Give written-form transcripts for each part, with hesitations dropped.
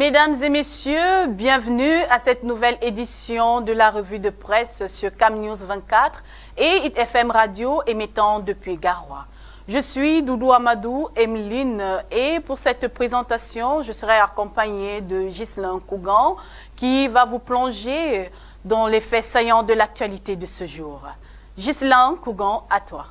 Mesdames et messieurs, bienvenue à cette nouvelle édition de la revue de presse sur Cam News 24 et Hit FM Radio émettant depuis Garoua. Je suis Doudou Amadou Emeline et pour cette présentation, je serai accompagnée de Ghislain Kougan qui va vous plonger dans les faits saillants de l'actualité de ce jour. Ghislain Kougan, à toi.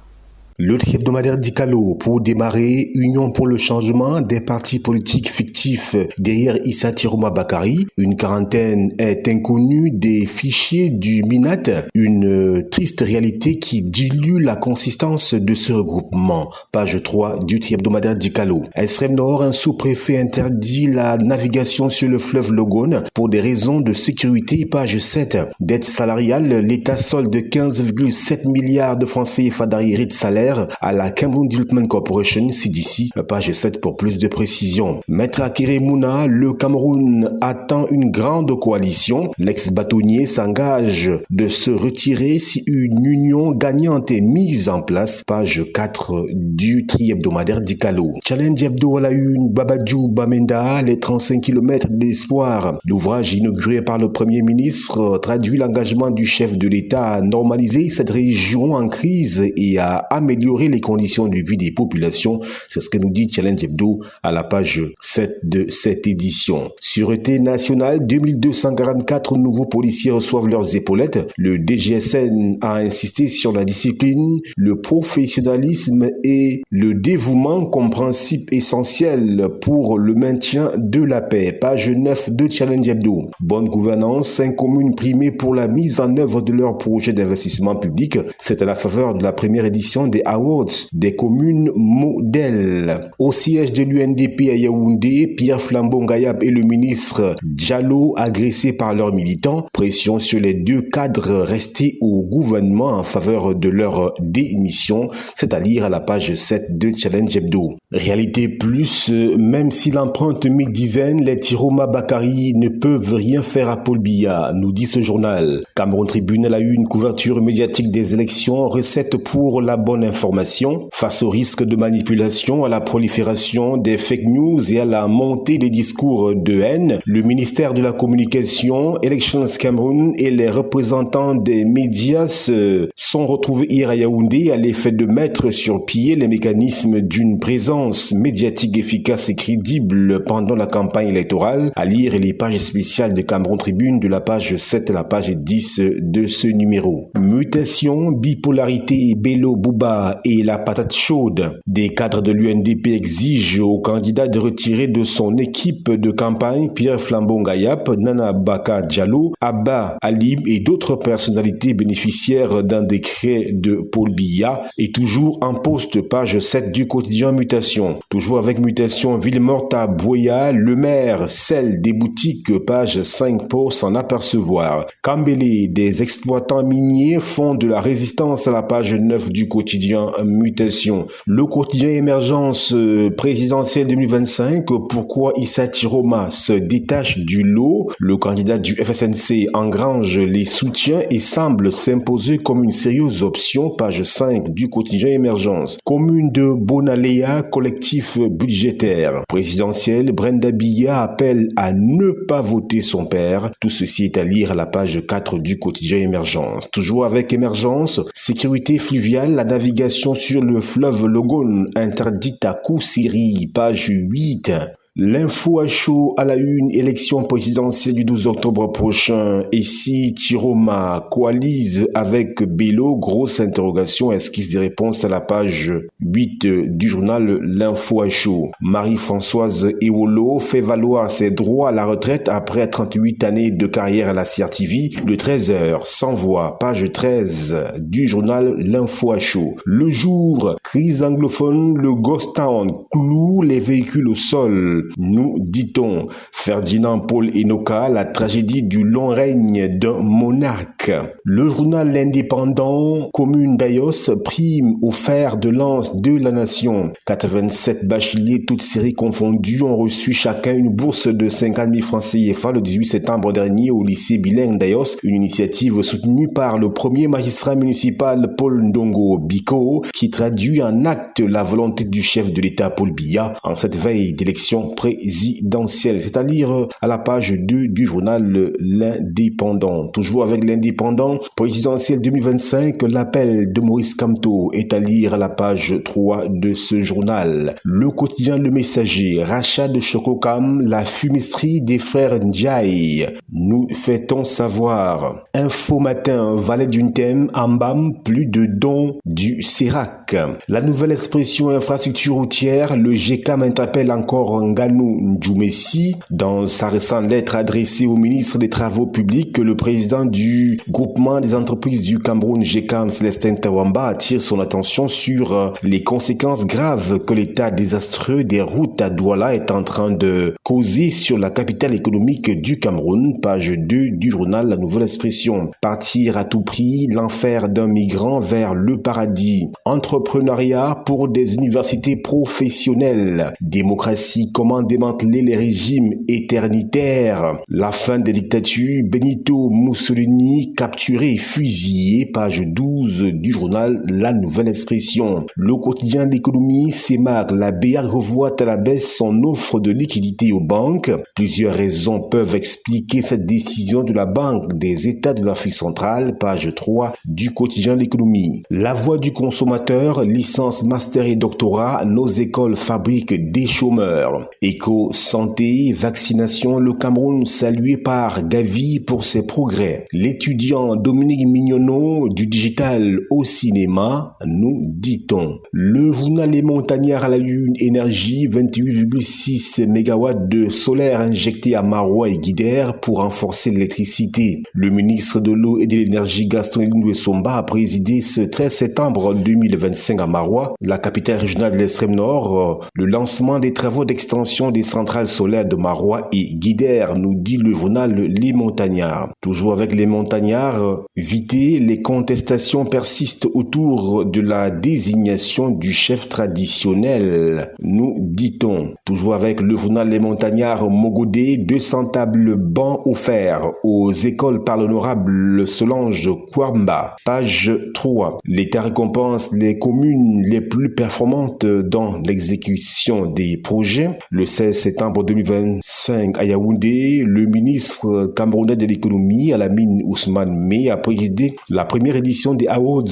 Le hebdomadaire d'Icalo pour démarrer Union pour le changement des partis politiques fictifs derrière Issa Tiroma Bakari. Une quarantaine est inconnue des fichiers du MINAT. Une triste réalité qui dilue la consistance de ce regroupement. Page 3 du hebdomadaire d'Icalo. Extrême Nord, un sous-préfet interdit la navigation sur le fleuve Logone pour des raisons de sécurité. Page 7. Dette salariale, l'État solde 15,7 milliards de francs CFA d'arriérés de salaire à la Cameroon Development Corporation, CDC, page 7 pour plus de précisions. Maître Akere Mouna, le Cameroun attend une grande coalition. L'ex-bâtonnier s'engage de se retirer si une union gagnante est mise en place, page 4 du tri-hebdomadaire d'Icalo. Challenge hebdo à la une, Babadjou Bamenda, les 35 km d'espoir. L'ouvrage inauguré par le Premier ministre traduit l'engagement du chef de l'État à normaliser cette région en crise et à améliorer les conditions de vie des populations. C'est ce que nous dit Challenge Hebdo à la page 7 de cette édition. Sûreté nationale, 2244 nouveaux policiers reçoivent leurs épaulettes. Le DGSN a insisté sur la discipline, le professionnalisme et le dévouement comme principe essentiel pour le maintien de la paix. Page 9 de Challenge Hebdo. Bonne gouvernance, 5 communes primées pour la mise en œuvre de leurs projets d'investissement public. C'est à la faveur de la première édition des Awards des communes modèles. Au siège de l'UNDP à Yaoundé, Pierre Flambon Gayab et le ministre Diallo agressés par leurs militants. Pression sur les deux cadres restés au gouvernement en faveur de leur démission. C'est à lire à la page 7 de Challenge Hebdo. Réalité plus, même si l'empreinte dizaines, les Tiroma Bakari ne peuvent rien faire à Paul Biya, nous dit ce journal. Cameroun Tribune a eu une couverture médiatique des élections, recette pour la bonne information, face au risque de manipulation, à la prolifération des fake news et à la montée des discours de haine. Le ministère de la Communication, Elections Cameroun et les représentants des médias se sont retrouvés hier à Yaoundé à l'effet de mettre sur pied les mécanismes d'une présence médiatique efficace et crédible pendant la campagne électorale. À lire les pages spéciales de Cameroun Tribune de la page 7 à la page 10 de ce numéro. Mutation, bipolarité, Bello Bouba et la patate chaude. Des cadres de l'UNDP exigent au candidat de retirer de son équipe de campagne Pierre Flambon Gayap, Nana Baka Diallo, Abba Alim et d'autres personnalités bénéficiaires d'un décret de Paul Biya et toujours en poste, page 7 du quotidien Mutation. Toujours avec Mutation, Villemorta Boya, le maire, celle des boutiques, page 5 pour s'en apercevoir. Kambélé, des exploitants miniers font de la résistance à la page 9 du quotidien Mutation. Le quotidien Émergence présidentielle 2025, pourquoi Issa Tiroma se détache du lot. Le candidat du FSNC engrange les soutiens et semble s'imposer comme une sérieuse option, page 5 du quotidien Émergence. Commune de Bonalea, collectif budgétaire. Présidentielle, Brenda Biya appelle à ne pas voter son père. Tout ceci est à lire à la page 4 du quotidien Émergence. Toujours avec Émergence, sécurité fluviale, la navigation sur le fleuve Logone interdite à Koussiri, page 8. L'info à chaud à la une, élection présidentielle du 12 octobre prochain. Et si Tiroma coalise avec Bello, grosse interrogation, esquisse des réponses à la page 8 du journal L'info à chaud. Marie-Françoise Ewolo fait valoir ses droits à la retraite après 38 années de carrière à la CRTV. Le 13h, sans voix, page 13 du journal L'info à chaud. Le jour, crise anglophone, le Ghost Town cloue les véhicules au sol. Nous dit-on. Ferdinand Paul Enoka, la tragédie du long règne d'un monarque. Le journal L'Indépendant, commune d'Ayos, prime au fer de lance de la nation. 87 bacheliers, toutes séries confondues, ont reçu chacun une bourse de 50 000 francs CFA le 18 septembre dernier au lycée bilingue d'Ayos, une initiative soutenue par le premier magistrat municipal Paul Ndongo Biko, qui traduit en acte la volonté du chef de l'État Paul Biya en cette veille d'élection présidentielle. C'est à lire à la page 2 du journal L'Indépendant. Toujours avec l'Indépendant, présidentielle 2025, l'appel de Maurice Kamto est à lire à la page 3 de ce journal. Le quotidien Le Messager, rachat de Chococam, la fumisterie des frères Ndiaye. Nous fait-on savoir. Info Matin, Valet d'une thème, Ambam, plus de dons du CERAC. La nouvelle expression infrastructure routière, le GECAM interpelle encore Nganou Ndjoumessi. Dans sa récente lettre adressée au ministre des Travaux publics, le président du groupement des entreprises du Cameroun, GECAM, Célestin Tawamba, attire son attention sur les conséquences graves que l'état désastreux des routes à Douala est en train de causer sur la capitale économique du Cameroun. Page 2 du journal La Nouvelle Expression. Partir à tout prix, l'enfer d'un migrant vers le paradis. Entrepreneuriat pour des universités professionnelles. Démocratie, comment démanteler les régimes éternitaires. La fin des dictatures, Benito Mussolini capturé et fusillé. Page 12 du journal La Nouvelle Expression. Le quotidien d'économie, CEMAC, la BA revoit à la baisse son offre de liquidité aux banques. Plusieurs raisons peuvent expliquer cette décision de la Banque des États de l'Afrique centrale. Page 3 du quotidien d'économie. La voix du consommateur, licence, master et doctorat, nos écoles fabriquent des chômeurs. Éco-santé, vaccination, le Cameroun salué par Gavi pour ses progrès. L'étudiant Dominique Mignonneau du digital au cinéma, nous dit-on. Le journal Les Montagnards à la une, énergie, 28,6 MW de solaire injecté à Maroua et Guidère pour renforcer l'électricité. Le ministre de l'eau et de l'énergie Gaston Ngouessomba a présidé ce 13 septembre 2025 à Maroua, la capitale régionale de l'extrême nord, le lancement des travaux d'extension des centrales solaires de Maroua et Guidère, nous dit le journal Les Montagnards. Toujours avec les Montagnards, Vité, les contestations persistent autour de la désignation du chef traditionnel, nous dit-on. Toujours avec le journal Les Montagnards, Mogodé, 200 tables bancs offerts aux écoles par l'honorable Solange Kwamba. Page 3. L'État récompense les communes les plus performantes dans l'exécution des projets. Le 16 septembre 2025 à Yaoundé, le ministre camerounais de l'économie, Alamine Ousmane Mey, a présidé la première édition des Awards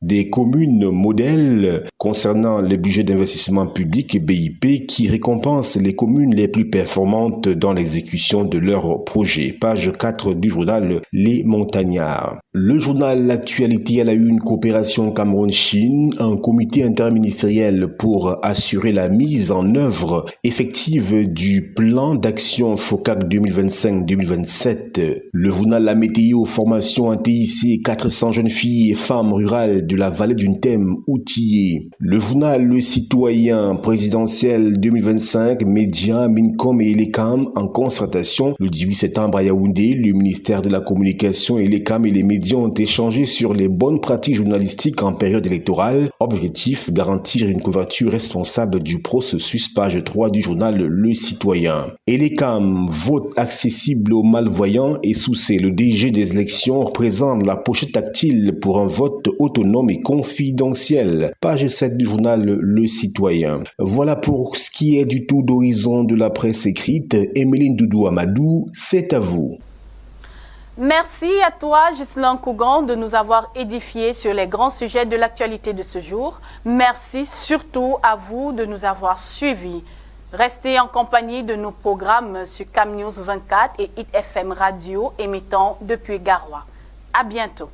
des communes modèles concernant le budget d'investissement public BIP qui récompense les communes les plus performantes dans l'exécution de leurs projets. Page 4 du journal Les Montagnards. Le journal L'Actualité à la une, coopération Cameroun-Chine, un comité interministériel pour assurer la mise en œuvre effective du plan d'action FOCAC 2025-2027. Le journal La Météo, formation en TIC, 400 jeunes filles et femmes rurales de la vallée d'une thème outillée. Le journal Le Citoyen, présidentiel 2025, médias, Mincom et Elecam en concertation le 18 septembre à Yaoundé. Le ministère de la Communication, Elecam et les médias ont échangé sur les bonnes pratiques journalistiques en période électorale. Objectif, garantir une couverture responsable du processus. Page 3 du journal Le Citoyen. Elecam, vote accessible aux malvoyants et Soucé, le DG des élections, représente la pochette tactile pour un vote autonome et confidentiel. Page 7 du journal Le Citoyen. Voilà pour ce qui est du tour d'horizon de la presse écrite. Emeline Doudou Amadou, c'est à vous. Merci à toi, Ghislain Kougan, de nous avoir édifiés sur les grands sujets de l'actualité de ce jour. Merci surtout à vous de nous avoir suivis. Restez en compagnie de nos programmes sur CamNews 24 et Hit FM Radio émettant depuis Garoua. À bientôt.